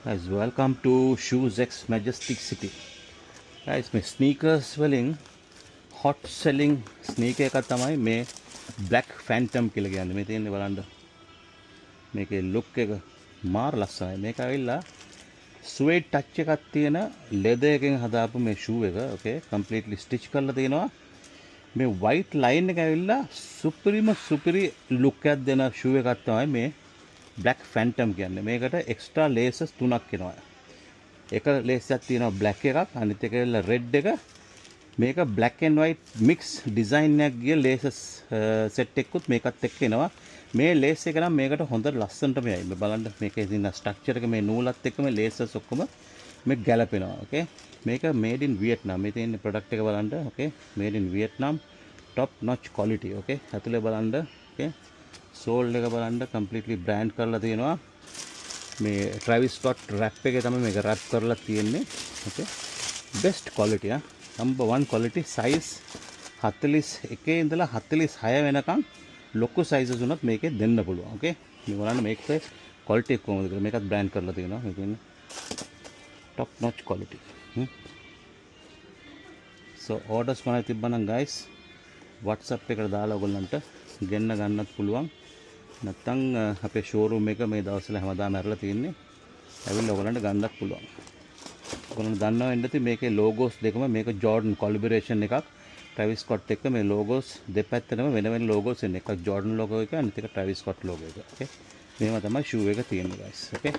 Guys, welcome to Shoes X Majestic City. Guys, මේ sneakers වලින් hot selling sneaker එකක් තමයි මේ Black Phantom කියලා කියන්නේ. මේ තියෙන්නේ බලන්න. මේකේ look එක මාර ලස්සනයි. මේක ඇවිල්ලා suede touch එකක් තියෙන leather එකෙන් හදාපු මේ shoe එක. Okay, completely stitch කරලා තියෙනවා. මේ white line එක ඇවිල්ලා superi look එකක් දෙන shoe එකක් තමයි මේ Black Phantom කියන්නේ. මේකට extra laces 3ක් එනවා. එක lace එකක් තියෙනවා black එකක්, අනිත් එක ඇවිල්ලා red එක. මේක black and white mix design එකක් ගිය laces set එකකුත් මේකත් එක්ක එනවා. මේ lace එක නම් මේකට හොඳ ලස්සනටම යයි. මේ බලන්න මේකේ තියෙන structure එක මේ නූලත් එක්ක මේ laces ඔක්කොම මේ ගැලපෙනවා. Okay. මේක made in Vietnam. මේ තියෙන product එක බලන්න. Okay. Made in Vietnam. Top notch quality. Okay. ඇතුලේ බලන්න. Okay. සෝල් එක බලන්න කම්ප්ලීට්ලි බ්‍රෑන්ඩ් කරලා තියෙනවා. මේ Travis Scott wrap එකේ තමයි මේක wrap කරලා තියෙන්නේ. Okay. best quality number 1 quality size 41 ඉඳලා 46 වෙනකම් ලොකු sizes උනත් මේකේ දෙන්න පුළුවන්. Okay. මේ බලන්න මේකේ quality එක කොහොමද කියලා මේකත් බ්‍රෑන්ඩ් කරලා තියෙනවා. මේ කියන්නේ top notch quality. So orders කරන්න තිබ්බනම් guys WhatsApp එකට දාලා ඔයගොල්ලන්ට ගෙන්න ගන්නත් පුළුවන්. නැත්නම් අපේ showroom එක මේ දවස්වල හැමදාම ඇරලා තියෙන්නේ. ඇවිල්ලා ඔයගොල්ලන්ට ගන්නත් පුළුවන්. ඔයගොල්ලෝ දන්නවා වෙන්න ඇති මේකේ logos දෙකම මේක Jordan collaboration එකක්. Travis Scott එක්ක මේ logos දෙපැත්තටම වෙන වෙන logos එන්නේ. එකක් Jordan logo එක අනිත් එක Travis Scott logo එක. Okay. මේවා තමයි shoe එක තියෙන්නේ guys. Okay.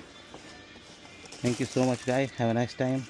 Thank you so much guys. Have a nice time.